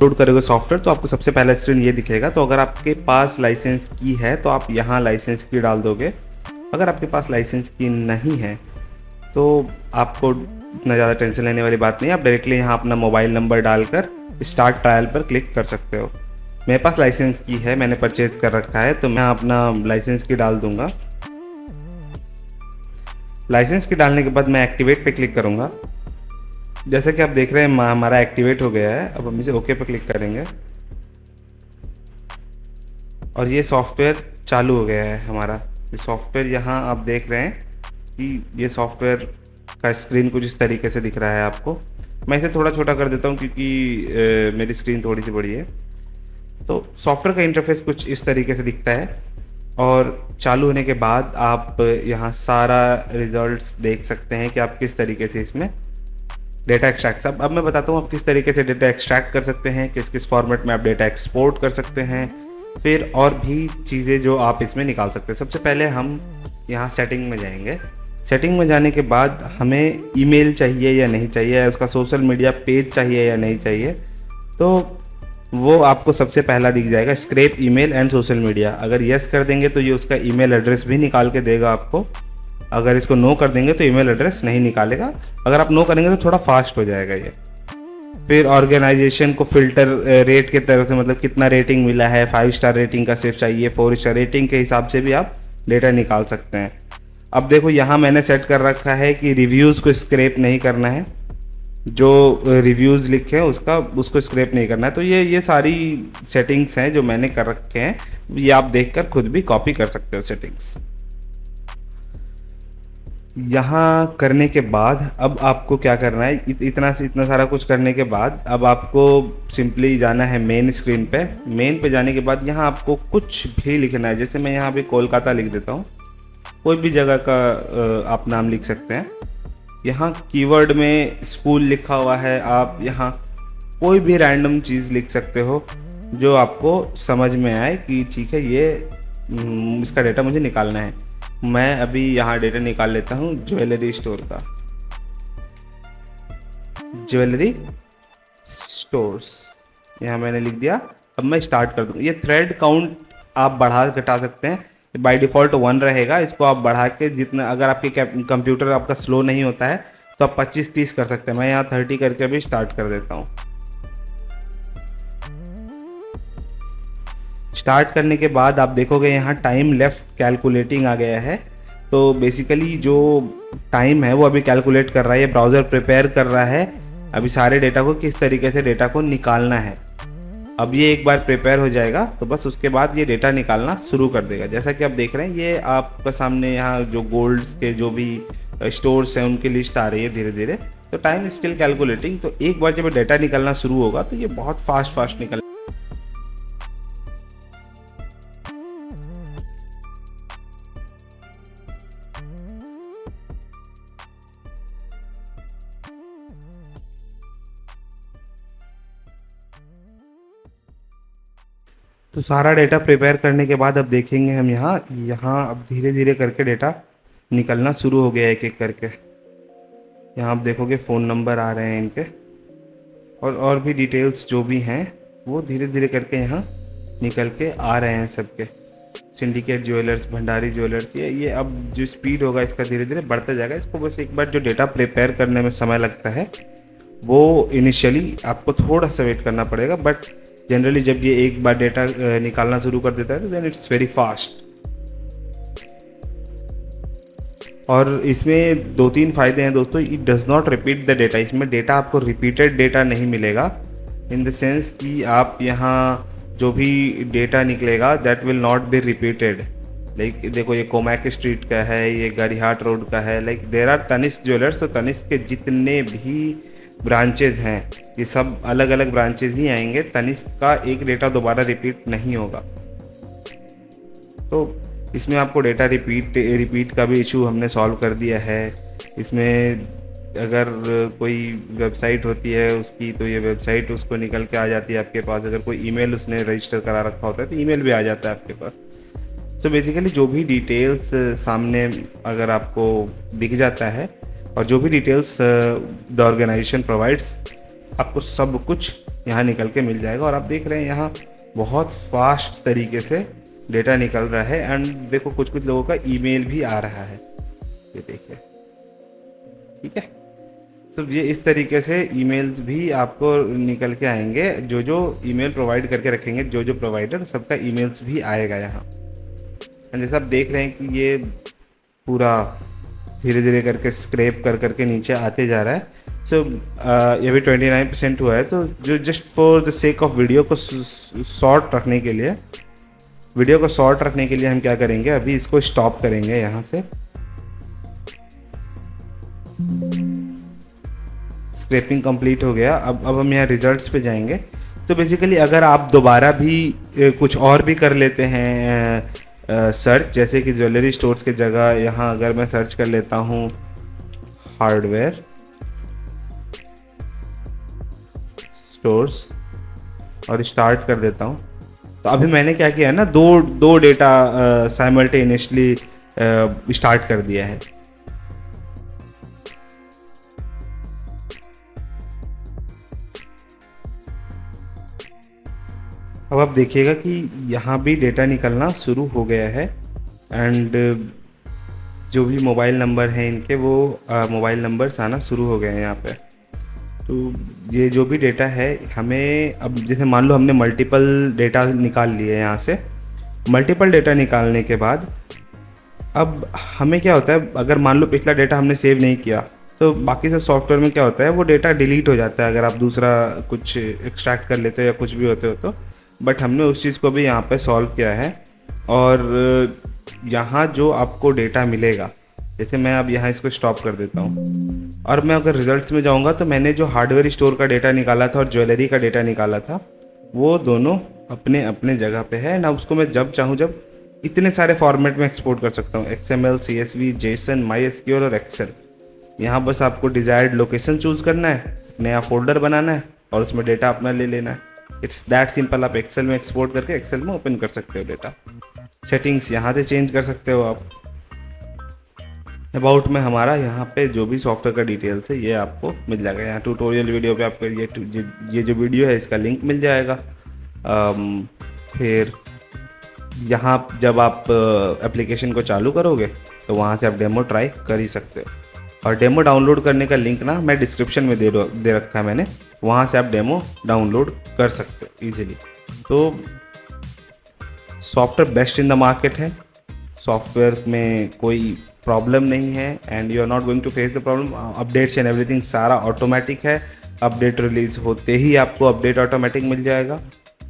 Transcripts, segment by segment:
Download करोगे software तो आपको सबसे पहला स्क्रीन ये दिखेगा। तो अगर आपके पास लाइसेंस की है तो आप यहाँ लाइसेंस की डाल दोगे। अगर आपके पास लाइसेंस की नहीं है तो आपको इतना ज़्यादा टेंशन लेने वाली बात नहीं है। आप डायरेक्टली यहाँ अपना मोबाइल नंबर डालकर स्टार्ट ट्रायल पर क्लिक कर सकते हो। मेरे पास लाइसेंस की है, मैंने परचेज कर रखा है, तो मैं अपना लाइसेंस की डाल दूंगा। लाइसेंस की डालने के बाद मैं एक्टिवेट पे क्लिक करूँगा। जैसे कि आप देख रहे हैं हमारा एक्टिवेट हो गया है। अब हम इसे ओके पे क्लिक करेंगे और ये सॉफ्टवेयर चालू हो गया है हमारा। ये सॉफ्टवेयर यहाँ आप देख रहे हैं कि ये सॉफ्टवेयर का स्क्रीन कुछ इस तरीके से दिख रहा है आपको। मैं इसे थोड़ा छोटा कर देता हूँ क्योंकि मेरी स्क्रीन थोड़ी सी बड़ी है। तो सॉफ्टवेयर का इंटरफेस कुछ इस तरीके से दिखता है और चालू होने के बाद आप यहाँ सारा रिजल्ट्स देख सकते हैं कि आप किस तरीके से इसमें डेटा एक्सट्रैक्ट। अब मैं बताता हूँ आप किस तरीके से डेटा एक्सट्रैक्ट कर सकते हैं, किस किस फॉर्मेट में आप डेटा एक्सपोर्ट कर सकते हैं, फिर और भी चीज़ें जो आप इसमें निकाल सकते हैं। सबसे पहले हम यहाँ सेटिंग में जाएंगे। सेटिंग में जाने के बाद हमें ईमेल चाहिए या नहीं चाहिए, उसका सोशल मीडिया पेज चाहिए या नहीं चाहिए, तो वो आपको सबसे पहला दिख जाएगा, scrap email and social media. अगर यस कर देंगे तो ये उसका ईमेल एड्रेस भी निकाल के देगा आपको। अगर इसको नो कर देंगे तो ईमेल एड्रेस नहीं निकालेगा। अगर आप नो करेंगे तो थोड़ा फास्ट हो जाएगा ये। फिर ऑर्गेनाइजेशन को फिल्टर रेट के तरफ से, मतलब कितना रेटिंग मिला है, 5 स्टार रेटिंग का सिर्फ चाहिए, 4 स्टार रेटिंग के हिसाब से भी आप डेटा निकाल सकते हैं। अब देखो यहाँ मैंने सेट कर रखा है कि रिव्यूज़ को स्क्रैप नहीं करना है, जो रिव्यूज़ लिखे हैं उसको स्क्रैप नहीं करना है। तो ये सारी सेटिंग्स हैं जो मैंने कर रखे हैं, ये आप देखकर खुद भी कॉपी कर सकते हो सेटिंग्स। यहाँ करने के बाद अब आपको क्या करना है, इतना से इतना सारा कुछ करने के बाद अब आपको सिंपली जाना है मेन स्क्रीन पे। मेन पे जाने के बाद यहाँ आपको कुछ भी लिखना है। जैसे मैं यहाँ पे कोलकाता लिख देता हूँ, कोई भी जगह का आप नाम लिख सकते हैं। यहाँ कीवर्ड में स्कूल लिखा हुआ है, आप यहाँ कोई भी रैंडम चीज़ लिख सकते हो जो आपको समझ में आए कि ठीक है ये इसका डेटा मुझे निकालना है। मैं अभी यहाँ डेटा निकाल लेता हूँ ज्वेलरी स्टोर का, ज्वेलरी स्टोर्स यहाँ मैंने लिख दिया। अब मैं स्टार्ट कर दूँगा। ये थ्रेड काउंट आप बढ़ा घटा सकते हैं, बाय डिफ़ॉल्ट 1 रहेगा। इसको आप बढ़ा के जितना, अगर आपके कंप्यूटर आपका स्लो नहीं होता है तो आप 25-30 कर सकते हैं। मैं यहाँ 30 करके भी स्टार्ट कर देता हूँ। स्टार्ट करने के बाद आप देखोगे यहाँ टाइम लेफ्ट कैलकुलेटिंग आ गया है। तो बेसिकली जो टाइम है वो अभी कैलकुलेट कर रहा है, ये ब्राउज़र प्रिपेयर कर रहा है अभी सारे डेटा को, किस तरीके से डेटा को निकालना है। अब ये एक बार प्रिपेयर हो जाएगा तो बस उसके बाद ये डेटा निकालना शुरू कर देगा। जैसा कि आप देख रहे हैं ये आपका सामने यहाँ जो गोल्ड्स के जो भी स्टोर्स हैं उनकी लिस्ट आ रही है धीरे धीरे। तो टाइम स्टिल कैलकुलेटिंग। तो एक बार जब डेटा निकलना शुरू होगा तो ये बहुत फास्ट निकल। तो सारा डेटा प्रिपेयर करने के बाद अब देखेंगे हम यहाँ अब धीरे धीरे करके डेटा निकलना शुरू हो गया है एक एक करके। यहाँ आप देखोगे फ़ोन नंबर आ रहे हैं इनके, और भी डिटेल्स जो भी हैं वो धीरे धीरे करके यहाँ निकल के आ रहे हैं सबके। सिंडिकेट ज्वेलर्स, भंडारी ज्वेलर्स, ये अब जो स्पीड होगा इसका धीरे धीरे बढ़ता जाएगा। इसको बस एक बार जो डेटा प्रिपेयर करने में समय लगता है वो इनिशियली आपको थोड़ा सा वेट करना पड़ेगा, बट जनरली जब ये एक बार डेटा निकालना शुरू कर देता है तो देन इट्स वेरी फास्ट। और इसमें 2-3 फ़ायदे हैं दोस्तों। It does not repeat the data. इसमें डेटा आपको रिपीटेड डेटा नहीं मिलेगा, इन द सेंस कि आप यहाँ जो भी डेटा निकलेगा that will not be repeated. Like देखो ये कोमैक स्ट्रीट का है, ये गाड़ीहाट रोड का है, like there are Tanishq jewellers. तो तनिष्क के जितने भी ब्रांचेज हैं ये सब अलग अलग ब्रांचेज ही आएंगे। तनिष्क का एक डेटा दोबारा रिपीट नहीं होगा। तो इसमें आपको डेटा रिपीट का भी इशू हमने सॉल्व कर दिया है। इसमें अगर कोई वेबसाइट होती है उसकी, तो ये वेबसाइट उसको निकल के आ जाती है आपके पास। अगर कोई ईमेल उसने रजिस्टर करा रखा होता है तो ईमेल भी आ जाता है आपके पास। सो बेसिकली जो भी डिटेल्स सामने अगर आपको दिख जाता है और जो भी डिटेल्स द ऑर्गेनाइजेशन प्रोवाइड्स आपको सब कुछ यहाँ निकल के मिल जाएगा। और आप देख रहे हैं यहाँ बहुत फास्ट तरीके से डेटा निकल रहा है। एंड देखो कुछ कुछ लोगों का ईमेल भी आ रहा है, ये देखिए, ठीक है। सो ये इस तरीके से ईमेल्स भी आपको निकल के आएंगे, जो जो ईमेल प्रोवाइड करके रखेंगे जो जो प्रोवाइडर, सबका ईमेल्स भी आएगा यहाँ। एंड जैसे आप देख रहे हैं कि ये पूरा धीरे धीरे करके स्क्रैप कर करके नीचे आते जा रहा है। सो ये भी 29% हुआ है। तो जो just for the sake of video को शॉर्ट रखने के लिए, हम क्या करेंगे, अभी इसको स्टॉप करेंगे यहाँ से। स्क्रैपिंग कंप्लीट हो गया। अब हम यहाँ रिजल्ट्स पे जाएंगे। तो बेसिकली अगर आप दोबारा भी कुछ और भी कर लेते हैं सर्च, जैसे कि ज्वेलरी स्टोर्स की जगह यहाँ अगर मैं सर्च कर लेता हूँ हार्डवेयर स्टोर्स और स्टार्ट कर देता हूँ, तो अभी मैंने क्या किया है ना, दो डेटा साइमल्टेनियसली स्टार्ट कर दिया है। अब आप देखिएगा कि यहाँ भी डेटा निकलना शुरू हो गया है। एंड जो भी मोबाइल नंबर हैं इनके, वो मोबाइल नंबर्स आना शुरू हो गए हैं यहाँ पे। तो ये जो भी डेटा है, हमें अब जैसे मान लो हमने मल्टीपल डेटा निकाल लिए यहाँ से। मल्टीपल डेटा निकालने के बाद अब हमें क्या होता है, अगर मान लो पिछला डेटा हमने सेव नहीं किया, तो बाकी सब सॉफ्टवेयर में क्या होता है, वो डेटा डिलीट हो जाता है अगर आप दूसरा कुछ एक्सट्रैक्ट कर लेते हो या कुछ भी होते हो तो। बट हमने उस चीज़ को भी यहाँ पे सॉल्व किया है। और यहाँ जो आपको डेटा मिलेगा, जैसे मैं अब यहाँ इसको स्टॉप कर देता हूँ और मैं अगर रिजल्ट्स में जाऊँगा, तो मैंने जो हार्डवेयर स्टोर का डेटा निकाला था और ज्वेलरी का डेटा निकाला था, वो दोनों अपने अपने जगह पे है। ना उसको मैं जब चाहूँ जब इतने सारे फॉर्मेट में एक्सपोर्ट कर सकता हूँ, XML, CSV, JSON, MySQL और एक्सेल। यहाँ बस आपको डिज़ायर्ड लोकेशन चूज़ करना है, नया फोल्डर बनाना है और उसमें डेटा अपना ले लेना है। It's that simple. आप एक्सेल में एक्सपोर्ट करके एक्सेल में ओपन कर सकते हो डेटा। सेटिंग्स यहाँ से चेंज कर सकते हो आप। अबाउट में हमारा यहाँ पे जो भी सॉफ्टवेयर का डिटेल्स है ये आपको मिल जाएगा। यहाँ ट्यूटोरियल वीडियो पे आपको ये जो वीडियो है इसका लिंक मिल जाएगा। फिर यहाँ जब आप एप्लीकेशन को चालू करोगे तो वहाँ से आप डेमो ट्राई कर ही सकते हो। और डेमो डाउनलोड करने का लिंक ना मैं डिस्क्रिप्शन में दे रखा है मैंने, वहाँ से आप डेमो डाउनलोड कर सकते हो ईजिली। तो software best in the market है, सॉफ्टवेयर में कोई प्रॉब्लम नहीं है and you are not going to face the problem. Updates and everything सारा ऑटोमेटिक है। अपडेट रिलीज होते ही आपको अपडेट ऑटोमेटिक मिल जाएगा,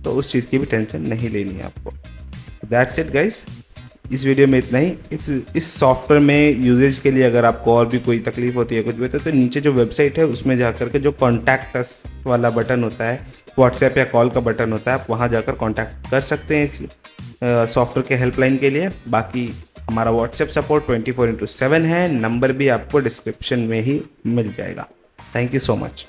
तो उस चीज़ की भी टेंशन नहीं लेनी है आपको। दैट्स इट गाइस, इस वीडियो में इतना ही। इस सॉफ्टवेयर में यूजेज के लिए अगर आपको और भी कोई तकलीफ होती है कुछ भी होता है, तो नीचे जो वेबसाइट है उसमें जाकर के जो कॉन्टैक्ट अस वाला बटन होता है, व्हाट्सएप या कॉल का बटन होता है, आप वहाँ जाकर कॉन्टैक्ट कर सकते हैं इस सॉफ्टवेयर के हेल्पलाइन के लिए। बाकी हमारा व्हाट्सएप सपोर्ट 24/7 है, नंबर भी आपको डिस्क्रिप्शन में ही मिल जाएगा। Thank you so much.